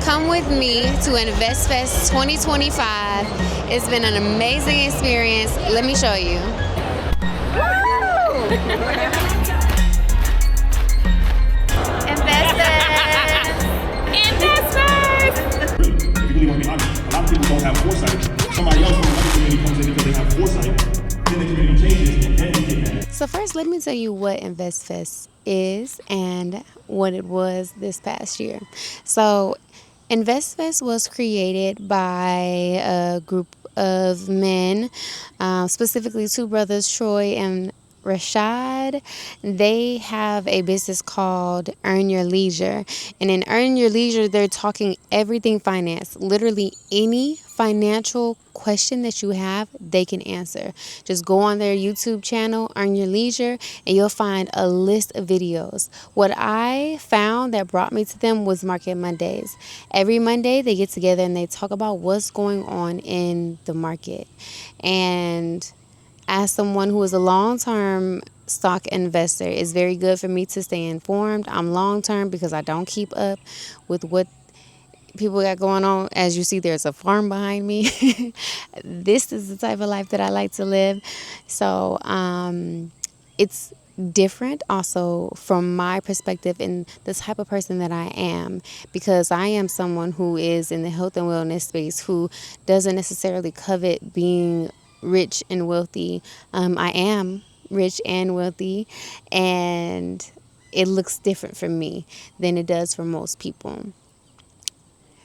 Come with me to InvestFest 2025. It's been an amazing experience. Let me show you. InvestFest! InvestFest! If you really want to be honest, a lot of people don't have foresight. Somebody else from another community comes in because they have foresight. Then the community changes, and then you get mad. So first, let me tell you what InvestFest is and what it was this past year. So InvestFest was created by a group of men, specifically two brothers, Troy and Rashad. They have a business called Earn Your Leisure. And in Earn Your Leisure, they're talking everything finance. Literally any financial question that you have, they can answer. Just go on their YouTube channel, Earn Your Leisure, and you'll find a list of videos. What I found that brought me to them was Market Mondays. Every Monday, they get together and they talk about what's going on in the market. And as someone who is a long-term stock investor, it's very good for me to stay informed. I'm long-term because I don't keep up with what people got going on. As you see, there's a farm behind me. This is the type of life that I like to live. So it's different also from my perspective and the type of person that I am, because I am someone who is in the health and wellness space, who doesn't necessarily covet being rich and wealthy. I am rich and wealthy, and it looks different for me than it does for most people.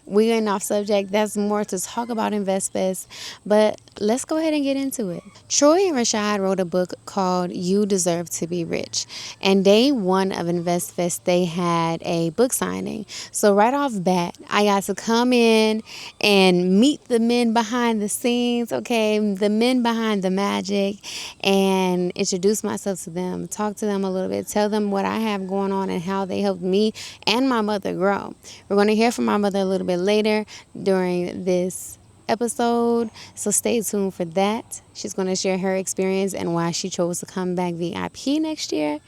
We're getting off subject. That's more to talk about InvestFest, but let's go ahead and get into it. Troy and Rashad wrote a book called You Deserve to Be Rich. And day one of InvestFest, they had a book signing. So right off bat, I got to come in and meet the men behind the scenes, okay, the men behind the magic, and introduce myself to them, talk to them a little bit, tell them what I have going on and how they helped me and my mother grow. We're going to hear from my mother a little bit later during this episode, so stay tuned for that. She's going to share her experience and why she chose to come back VIP next year.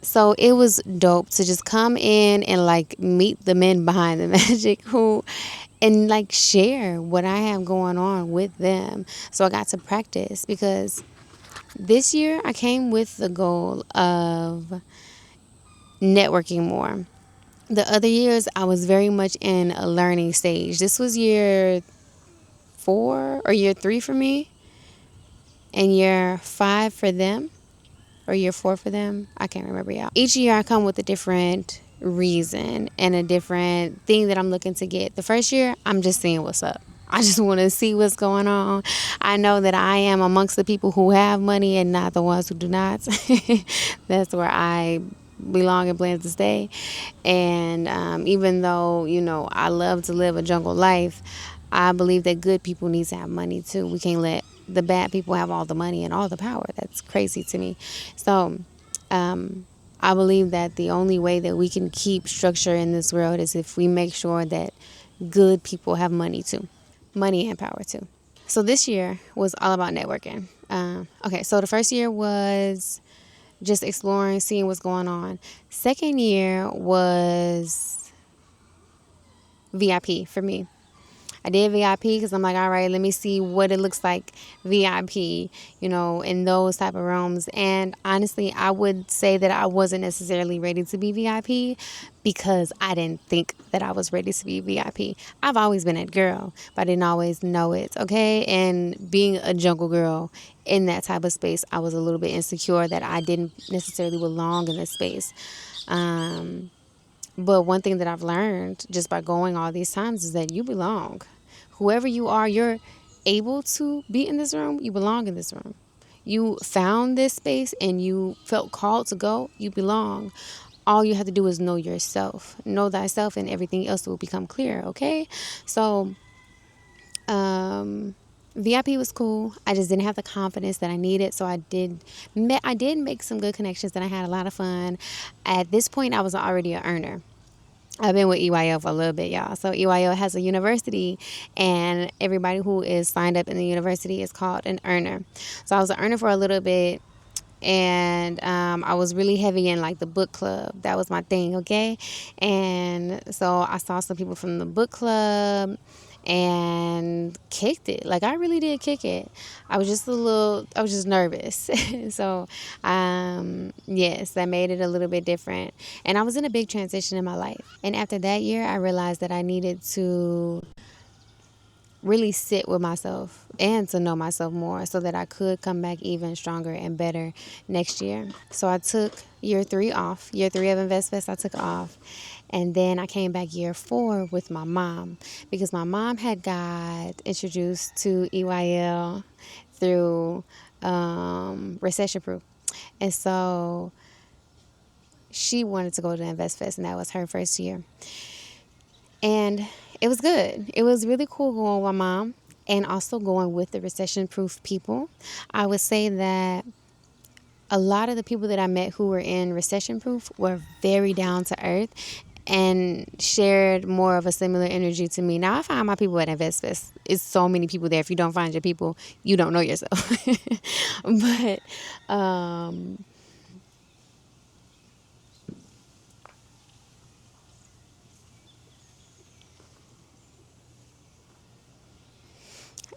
So it was dope to just come in and like meet the men behind the magic who and like share what I have going on with them. So I got to practice, because this year I came with the goal of networking more. The other years, I was very much in a learning stage. This was year 4 or year 3 for me, and year 5 for them, or year 4 for them. I can't remember, y'all. Each year, I come with a different reason and a different thing that I'm looking to get. The first year, I'm just seeing what's up. I just want to see what's going on. I know that I am amongst the people who have money and not the ones who do not. That's where I belong and plan to stay. And even though, I love to live a jungle life, I believe that good people need to have money too. We can't let the bad people have all the money and all the power. That's crazy to me. So I believe that the only way that we can keep structure in this world is if we make sure that good people have money too. Money and power too. So this year was all about networking. Okay, so the first year was just exploring, seeing what's going on. Second year was VIP for me. I did VIP because I'm like, all right, let me see what it looks like VIP, in those type of rooms. And honestly, I would say that I wasn't necessarily ready to be VIP because I didn't think that I was ready to be VIP. I've always been a girl, but I didn't always know it, okay? And being a jungle girl in that type of space, I was a little bit insecure that I didn't necessarily belong in this space. But one thing that I've learned just by going all these times is that you belong. Whoever you are, you're able to be in this room, you belong in this room. You found this space and you felt called to go, you belong. All you have to do is know yourself. Know thyself, and everything else will become clear, okay? So VIP was cool. I just didn't have the confidence that I needed, so I did make some good connections, and I had a lot of fun. At this point, I was already an earner. I've been with EYO for a little bit, y'all. So EYO has a university, and everybody who is signed up in the university is called an earner. So I was an earner for a little bit. and I was really heavy in like the book club. That was my thing, okay? And so I saw some people from the book club and kicked it. Like I really did kick it. I was just nervous. So, yes, that made it a little bit different. And I was in a big transition in my life. And after that year, I realized that I needed to really sit with myself and to know myself more so that I could come back even stronger and better next year. So I took year 3 off. Year 3 of InvestFest, I took off. And then I came back year 4 with my mom because my mom had got introduced to EYL through Recession Proof. And so she wanted to go to InvestFest, and that was her first year. And it was good. It was really cool going with my mom and also going with the recession proof people. I would say that a lot of the people that I met who were in recession proof were very down to earth and shared more of a similar energy to me. Now I find my people at InvestFest. It's so many people there. If you don't find your people, you don't know yourself. But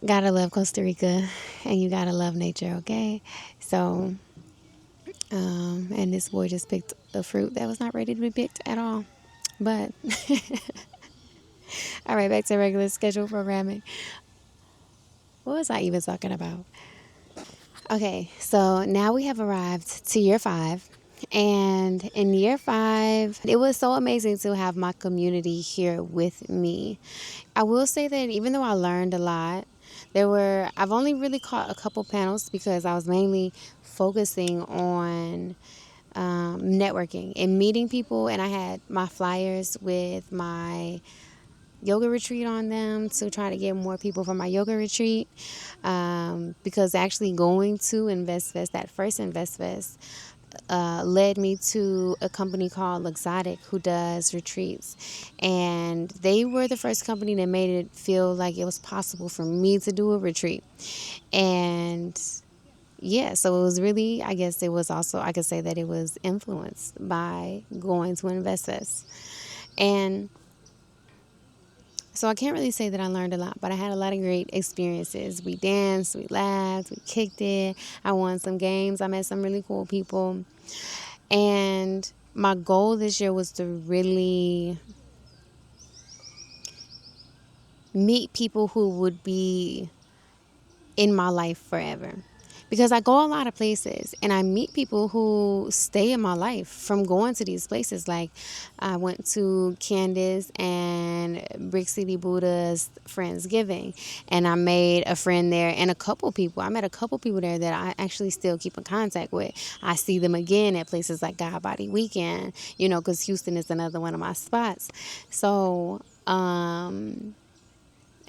gotta love Costa Rica and you gotta love nature, okay? So and this boy just picked a fruit that was not ready to be picked at all. But all right, back to regular schedule programming. What was I even talking about? Okay, so now we have arrived to year 5. And in year 5, it was so amazing to have my community here with me. I will say that even though I learned a lot, I've only really caught a couple panels because I was mainly focusing on networking and meeting people, and I had my flyers with my yoga retreat on them to try to get more people for my yoga retreat. Because actually going to InvestFest, that first InvestFest, led me to a company called Luxotic who does retreats. And they were the first company that made it feel like it was possible for me to do a retreat. And yeah, so it was really, I guess it was also, I could say that it was influenced by going to InvestFest. And so I can't really say that I learned a lot, but I had a lot of great experiences. We danced, we laughed, we kicked it. I won some games. I met some really cool people. And my goal this year was to really meet people who would be in my life forever. Because I go a lot of places and I meet people who stay in my life from going to these places. Like I went to Candace and Brick City Buddha's Friendsgiving, and I made a friend there and a couple people. I met a couple people there that I actually still keep in contact with. I see them again at places like God Body Weekend, because Houston is another one of my spots. So,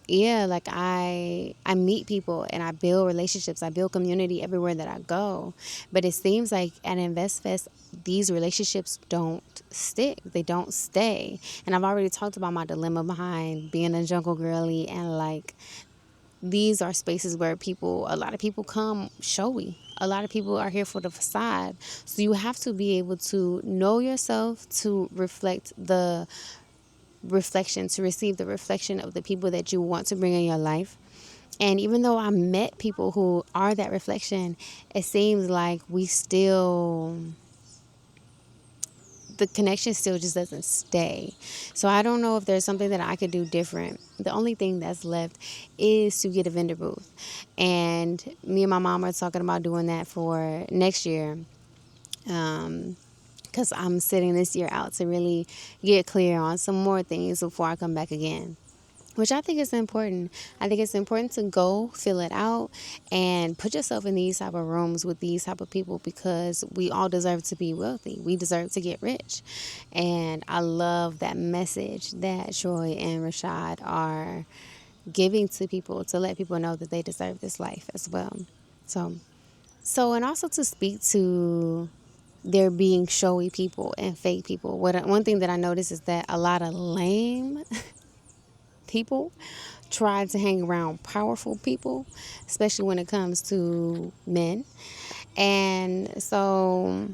yeah, like I meet people and I build relationships. I build community everywhere that I go. But it seems like at InvestFest, these relationships don't stick. They don't stay. And I've already talked about my dilemma behind being a jungle girly, and like these are spaces where a lot of people come showy. A lot of people are here for the facade. So you have to be able to know yourself, to receive the reflection of the people that you want to bring in your life. And even though I met people who are that reflection, it seems like the connection still just doesn't stay. So I don't know if there's something that I could do different. The only thing that's left is to get a vendor booth. And me and my mom are talking about doing that for next year. Because I'm sitting this year out to really get clear on some more things before I come back again, which I think is important. I think it's important to go fill it out and put yourself in these type of rooms with these type of people, because we all deserve to be wealthy. We deserve to get rich. And I love that message that Troy and Rashad are giving to people, to let people know that they deserve this life as well. And also to speak to there being showy people and fake people. One thing that I noticed is that a lot of lame people try to hang around powerful people, especially when it comes to men. And so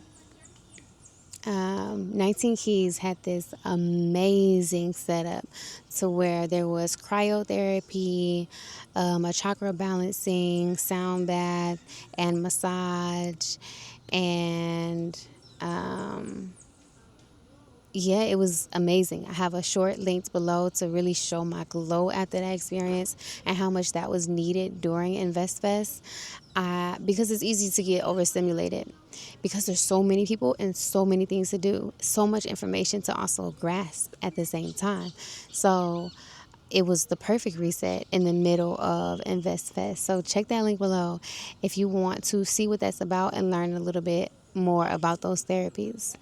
19 Keys had this amazing setup to where there was cryotherapy, a chakra balancing, sound bath, and massage. And yeah, it was amazing. I have a short linked below to really show my glow after that experience and how much that was needed during InvestFest. Because it's easy to get overstimulated because there's so many people and so many things to do, so much information to also grasp at the same time. So it was the perfect reset in the middle of InvestFest. So check that link below if you want to see what that's about and learn a little bit more about those therapies.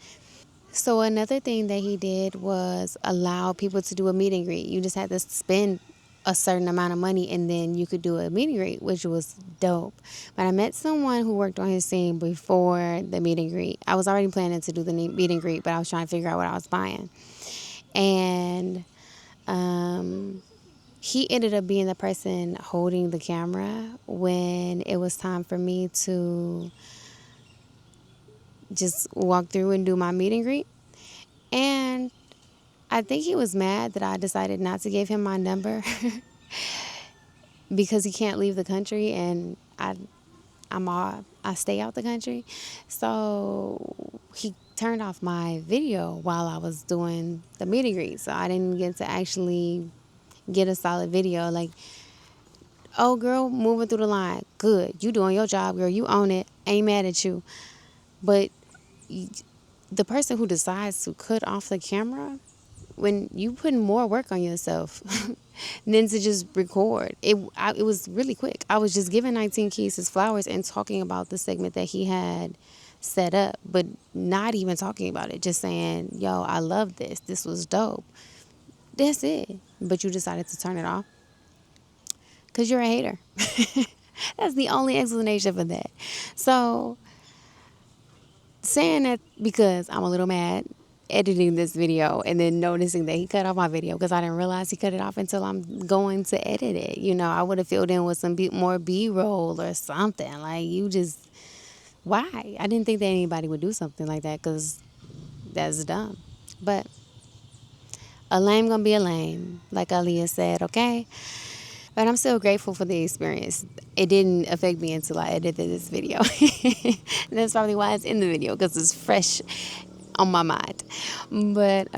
So another thing that he did was allow people to do a meet and greet. You just had to spend a certain amount of money and then you could do a meet and greet, which was dope. But I met someone who worked on his team before the meet and greet. I was already planning to do the meet and greet, but I was trying to figure out what I was buying. And he ended up being the person holding the camera when it was time for me to just walk through and do my meet and greet. And I think he was mad that I decided not to give him my number because he can't leave the country and I stay out the country. So he turned off my video while I was doing the meet and greet. So I didn't get to actually get a solid video. Like, oh girl, moving through the line. Good. You doing your job, girl. You own it. Ain't mad at you. But the person who decides to cut off the camera, when you putting more work on yourself than to just record. It was really quick. I was just giving 19 Keys his flowers and talking about the segment that he had set up, but not even talking about it. Just saying, yo, I love this. This was dope. That's it. But you decided to turn it off because you're a hater. That's the only explanation for that. So saying that because I'm a little mad editing this video and then noticing that he cut off my video because I didn't realize he cut it off until I'm going to edit it. You know, I would have filled in with some more B-roll or something. Like, you just, why? I didn't think that anybody would do something like that because that's dumb. But a lame gonna be a lame, like Aaliyah said, okay? But I'm still grateful for the experience. It didn't affect me until I edited this video. And that's probably why it's in the video because it's fresh on my mind. But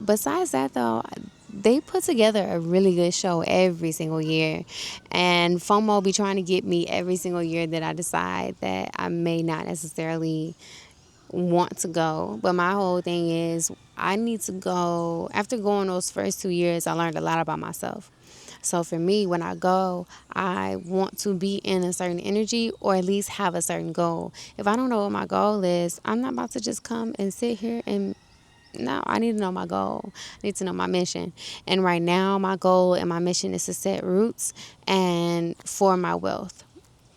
besides that, though, they put together a really good show every single year. And FOMO be trying to get me every single year that I decide that I may not necessarily want to go. But my whole thing is I need to go. After going those first 2 years, I learned a lot about myself. So for me, when I go, I want to be in a certain energy or at least have a certain goal. If I don't know what my goal is, I'm not about to just come and sit here and no, I need to know my goal. I need to know my mission. And right now, my goal and my mission is to set roots and for my wealth.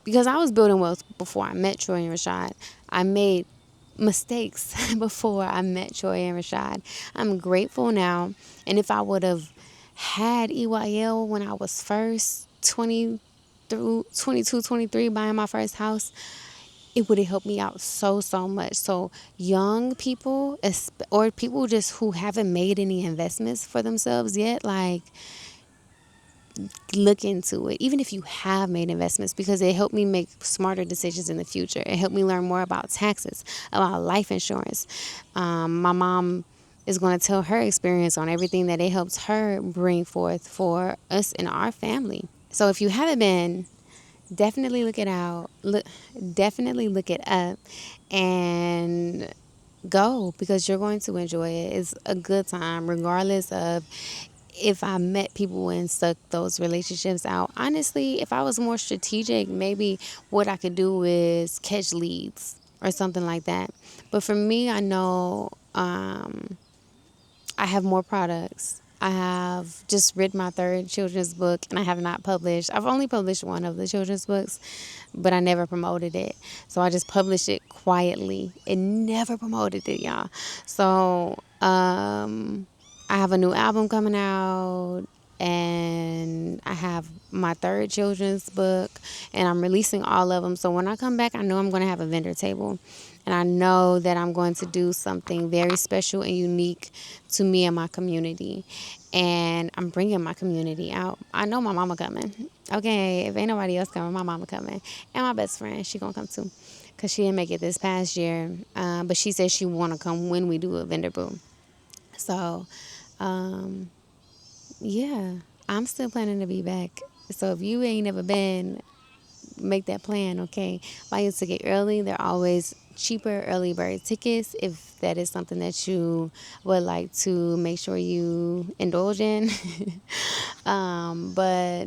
Because I was building wealth before I met Troy and Rashad. I made mistakes before I met Troy and Rashad. I'm grateful now. And if I would have had EYL when I was first 20 through 22, 23, buying my first house, it would have helped me out so much. So young people or people just who haven't made any investments for themselves yet, like, look into it, even if you have made investments, because it helped me make smarter decisions in the future. It helped me learn more about taxes, about life insurance. My mom is going to tell her experience on everything that it helps her bring forth for us in our family. So if you haven't been, definitely look it out. Definitely look it up and go because you're going to enjoy it. It's a good time, regardless of if I met people and stuck those relationships out. Honestly, if I was more strategic, maybe what I could do is catch leads or something like that. But for me, I know I have more products. I have just written my third children's book and I have not published. I've only published one of the children's books, but I never promoted it. So I just published it quietly and never promoted it, y'all. So I have a new album coming out and I have my third children's book, and I'm releasing all of them. So when I come back, I know I'm going to have a vendor table, and I know that I'm going to do something very special and unique to me and my community. And I'm bringing my community out. I know my mama coming. Okay, if ain't nobody else coming, my mama coming, and my best friend, she gonna come too, cause she didn't make it this past year. But she said she wanna come when we do a vendor boo. So, um, yeah, I'm still planning to be back. So if you ain't never been, make that plan, okay? Buy your ticket early. They're always cheaper early bird tickets if that is something that you would like to make sure you indulge in. But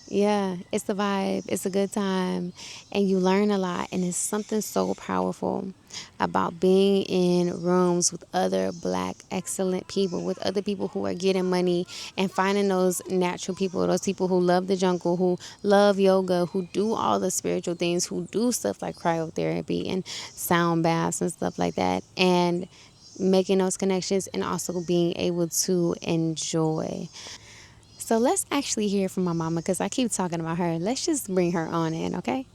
yeah, it's the vibe. It's a good time. And you learn a lot. And it's something so powerful about being in rooms with other black, excellent people, with other people who are getting money and finding those natural people, those people who love the jungle, who love yoga, who do all the spiritual things, who do stuff like cryotherapy and sound baths and stuff like that. And making those connections and also being able to enjoy. So let's actually hear from my mama because I keep talking about her. Let's just bring her on in, okay?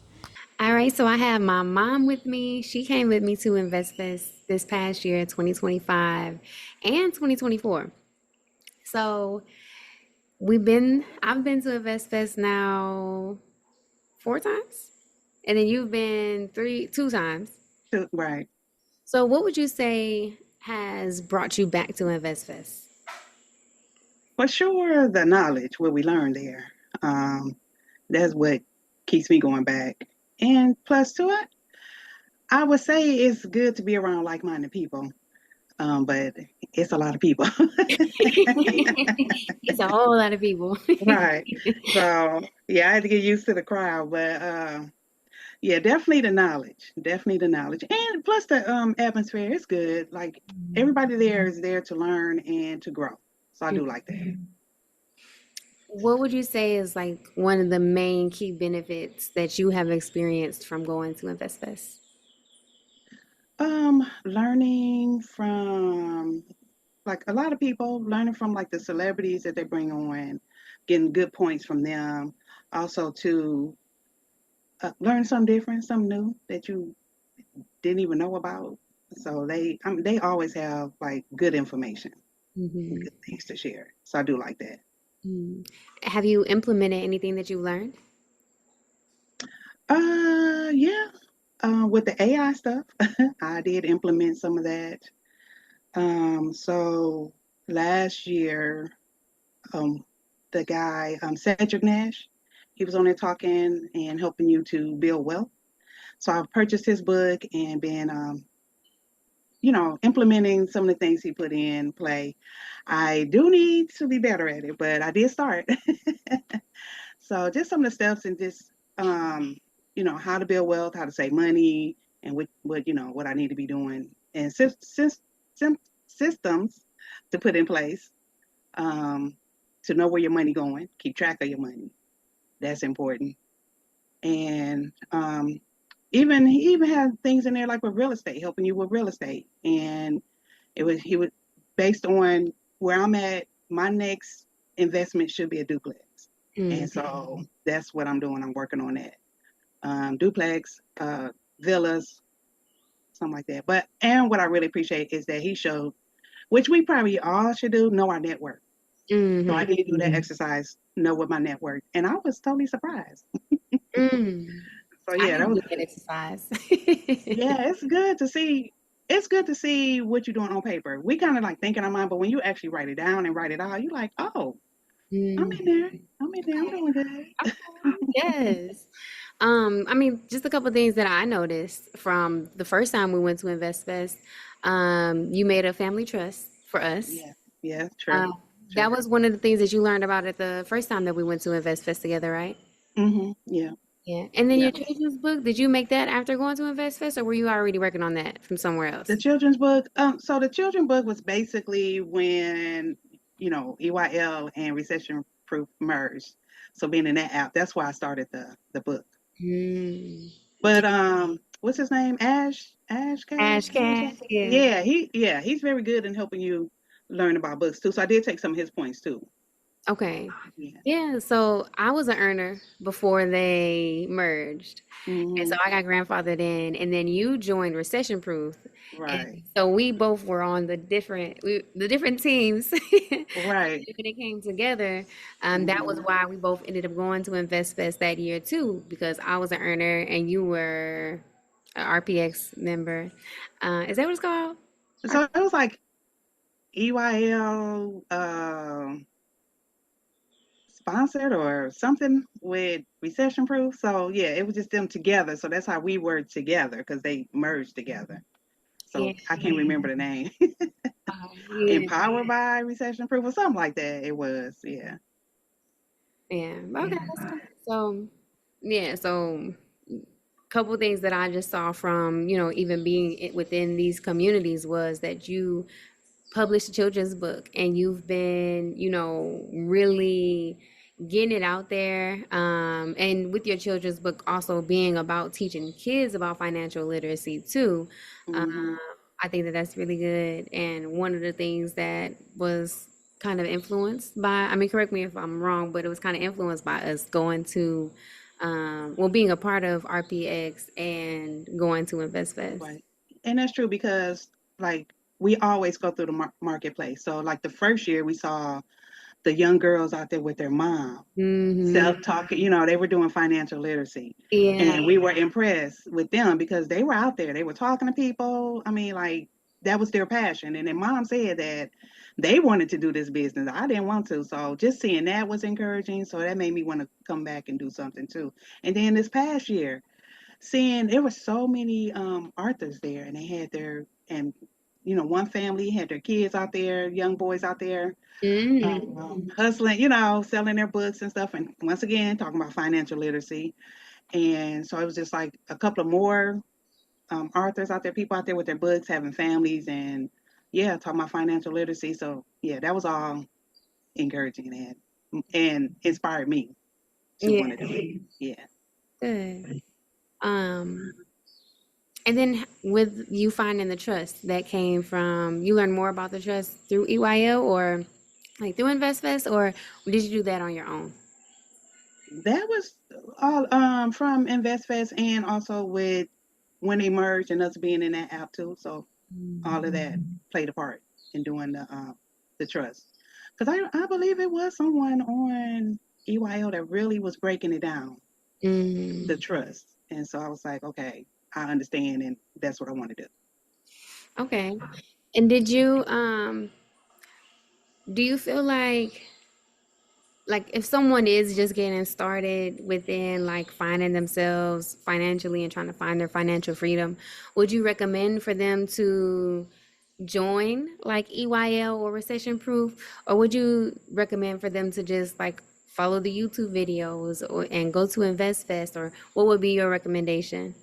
All right, so I have my mom with me. She came with me to InvestFest this past year, 2025 and 2024. So I've been to InvestFest now 4 times, and then you've been 2 times. Right. So what would you say has brought you back to InvestFest? For sure, the knowledge, what we learned there, that's what keeps me going back. And plus to it, I would say it's good to be around like-minded people, but it's a lot of people. It's a whole lot of people. Right. So, yeah, I had to get used to the crowd, but yeah, definitely the knowledge. Definitely the knowledge. And plus the atmosphere is good. Like everybody there is there to learn and to grow. So I do like that. What would you say is like one of the main key benefits that you have experienced from going to InvestFest? Learning from like a lot of people, learning from like the celebrities that they bring on, getting good points from them. Also to learn something different, something new that you didn't even know about. So they always have like good information and Hmm. good things to share. So I do like that. Have you implemented anything that you learned? Yeah. With the AI stuff, I did implement some of that. So last year, um, the guy, Cedric Nash, he was on there talking and helping you to build wealth. So I've purchased his book and been, implementing some of the things he put in play. I do need to be better at it, but I did start. So just some of the steps and just, how to build wealth, how to save money, and what I need to be doing, and systems to put in place um, to know where your money going, keep track of your money. That's important. And even he even had things in there like with real estate, helping you with real estate. And he was based on where I'm at. My next investment should be a duplex, Mm. and so that's what I'm doing. I'm working on that duplex, villas, something like that. But and what I really appreciate is that he showed, which we probably all should do, know our network. So I Hmm. did do that exercise, know what my network, and I was totally surprised. Mm. So I yeah, need that to was do that exercise. yeah, it's good to see. It's good to see what you're doing on paper. We kind of like think in our mind, but when you actually write it down and write it out, you're like, oh, I'm Mm. in there. I'm in there. I'm doing good. Yes. I mean, just a couple things that I noticed from the first time we went to InvestFest. You made a family trust for us. Yeah, yeah, true, Uh, that true. was one of the things that you learned about it the first time that we went to InvestFest together, right? Yeah, Yeah. And then yeah. your children's book, did you make that after going to InvestFest or were you already working on that from somewhere The else? children's book. So the children's book was basically when EYL and Recession Proof merged. So being in that app, that's why I started the book. Mm. But what's his name? Ash Cash. Ash Cash, yeah. Yeah, he's very good in helping you learn about books too. So I did take some of his points too. Okay. Yeah. Yeah, so I was an earner before they merged. And so Hmm. I got grandfathered in, and then you joined Recession Proof. And Right. so we both were on the different teams. Right. When it came together, that was Hmm. why we both ended up going to InvestFest that year too, because I was an earner and you were a RPX member. Is that what it's called? So it was like EYL sponsored or something with recession proof. So yeah, it was just them together. So that's how we were together because they merged together. Yeah. So I can't remember the name. Yeah. Empowered by recession proof or something like that. It was, yeah. Yeah. Okay, Yeah. that's cool. So, yeah, so couple things that I just saw from, even being within these communities was that you published a children's book and you've been, really getting it out there. And with your children's book also being about teaching kids about financial literacy too. Um, Hmm. I think that that's really good. And one of the things that was kind of influenced by, I mean, correct me if I'm wrong, but it was kind of influenced by us going to, being a part of RPX and going to InvestFest. Right. And that's true because like we always go through the marketplace. So like the first year we saw the young girls out there with their mom Mm-hmm. self-talking, they were doing financial literacy. Yeah. And we were impressed with them because they were out there. They were talking to people. I mean, like that was their passion. And then mom said that they wanted to do this business. I didn't want to. So just seeing that was encouraging. So that made me want to come back and do something too. And then this past year, seeing there were so many authors there and they had their and one family had their kids out there, young boys out there Mm-hmm. hustling, selling their books and stuff. And once again, talking about financial literacy. And so it was just like a couple of more authors out there, people out there with their books, having families, and yeah, talking about financial literacy. So yeah, that was all encouraging and inspired me to Yeah. want to do it. Yeah. Good. Um, and then with you finding the trust that came from, you learned more about the trust through EYL or like through InvestFest, or did you do that on your own? That was all from InvestFest and also with when they merged and us being in that app too. So all of that played a part in doing the trust. Because I believe it was someone on EYL that really was breaking it down, the Mm, trust. And so I was like, okay, I understand, and that's what I want to do. okay. And do you feel like if someone is just getting started within like finding themselves financially and trying to find their financial freedom, would you recommend for them to join like EYL or Recession Proof, or would you recommend for them to just like follow the YouTube videos or and go to InvestFest, or what would be your recommendation?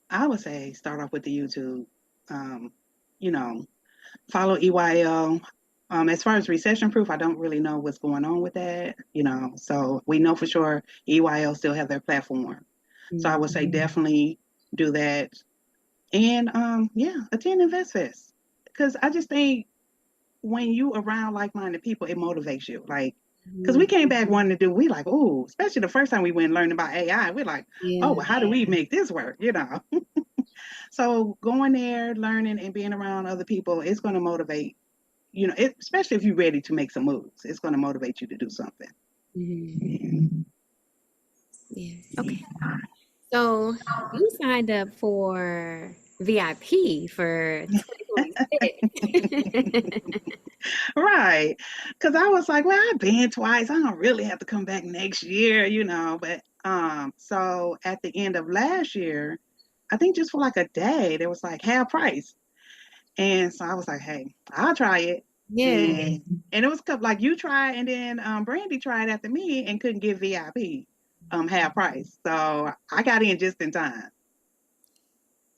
I would say start off with the YouTube. Um, you know, follow EYL. As far as recession proof, I don't really know what's going on with that. So we know for sure EYL still have their platform. So I would say definitely do that. And yeah, attend InvestFest. Because I just think when you around like-minded people, it motivates you. Like, because we Mhm. came back wanting to do, we like, oh, especially the first time we went learning about AI, we're like, oh, Yeah. well, how do we make this work? So going there, learning and being around other people, it's going to motivate, especially if you're ready to make some moves, it's going to motivate you to do something. Mhm. Yeah. Yeah. Okay. So you signed up for VIP for 2026. Right. Because I was like, well, I've been twice. I don't really have to come back next year. But so at the end of last year, I think just for like a day, there was like half price. And so I was like, hey, I'll try it. Yeah. And it was like you tried, and then Brandy tried after me and couldn't get VIP half price. So I got in just in time.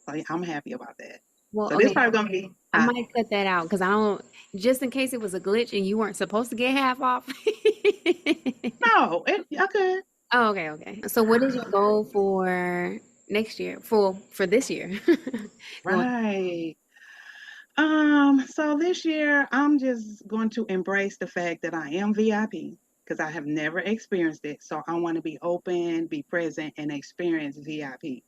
So yeah, I'm happy about that. Well, So this okay. probably gonna be I might cut that out because I don't, just in case it was a glitch and you weren't supposed to get half off. no, I could. Oh, okay, okay. So what is your goal for next year? For this year? Going. Right. So this year I'm just going to embrace the fact that I am VIP because I have never experienced it. So I want to be open, be present, and experience VIP.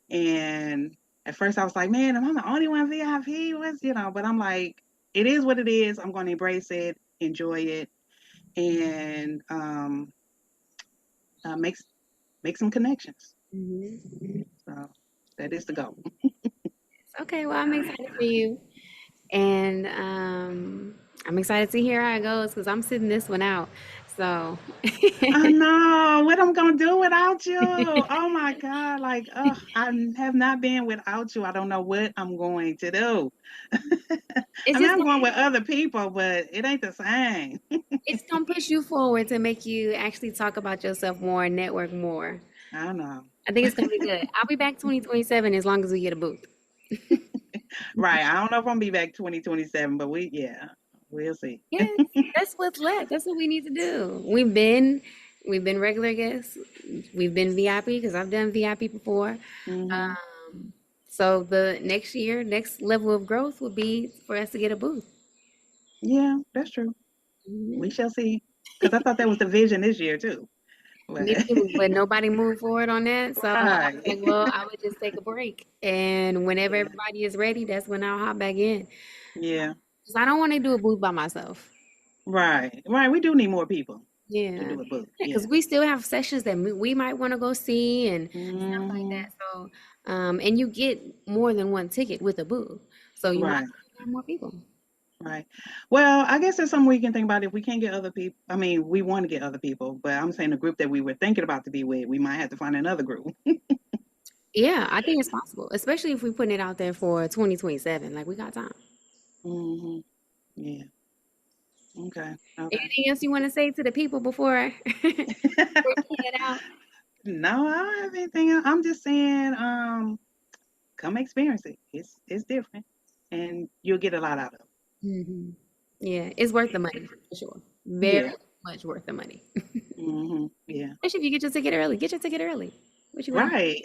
And at first I was like, man, am I the only one VIP? What's but I'm like, it is what it is. I'm going to embrace it, enjoy it, and make some connections. Hmm. So that is the goal. Okay, well, I'm excited for you. And I'm excited to hear how it goes because I'm sitting this one out. So, I know what I'm gonna do without you. Oh my God! Like, I have not been without you. I don't know what I'm going to do. it's I mean, just I'm gonna, going with other people, but it ain't the same. it's gonna push you forward to make you actually talk about yourself more and network more. I know. I think it's gonna be good. I'll be back 2027 as long as we get a booth. Right. I don't know if I'm gonna be back 2027, but yeah, we'll see. Yes, that's what's left. That's what we need to do. We've been regular guests. We've been VIP because I've done VIP before. Hmm. Um, so the next year, next level of growth would be for us to get a booth. Yeah, that's true. We Mhm. shall see. Because I thought that was the vision this year too. Me But too, but nobody moved forward on that. So I was right. like, well, I would just take a break. And whenever Yeah. everybody is ready, that's when I'll hop back in. Yeah. Because I don't want to do a booth by myself. Right. Right. We do need more people to Yeah. do a book. Because Yeah. we still have sessions that we might want to go see and stuff like Hmm. that. So, and you get more than one ticket with a booth. So you might Right. as well have more people. Right. Well, I guess there's something we can think about if we can't get other people. I mean, we want to get other people, but I'm saying the group that we were thinking about to be with, we might have to find another group. Yeah, I think it's possible, especially if we putting it out there for 2027. Like we got time. Hmm. Yeah. Okay. Okay. Anything else you want to say to the people before before we head out? No, I don't have anything else. I'm just saying, come experience it. It's different, and you'll get a lot out of it. Hmm. Yeah, it's worth the money for sure. Yeah. Very much worth the money. Yeah. Especially if you get your ticket early. Get your ticket early. What you waiting Right.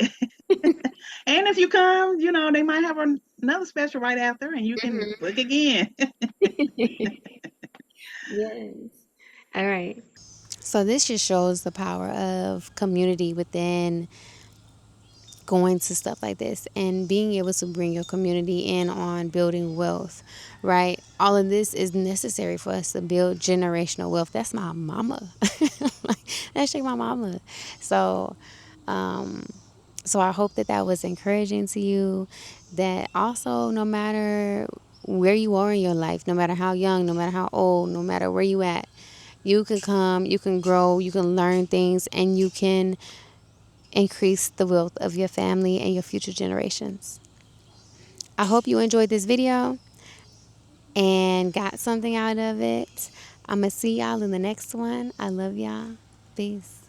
And if you come, they might have another special right after, and you can for? book again. Yes. All right. So this just shows the power of community within going to stuff like this and being able to bring your community in on building wealth, right? All of this is necessary for us to build generational wealth. That's my mama. Like, that's like my mama. So, um, so I hope that that was encouraging to you. That also, no matter where you are in your life, no matter how young, no matter how old, no matter where you at, you can come, you can grow, you can learn things, and you can increase the wealth of your family and your future generations. I hope you enjoyed this video and got something out of it. I'm going to see y'all in the next one. I love y'all. Peace.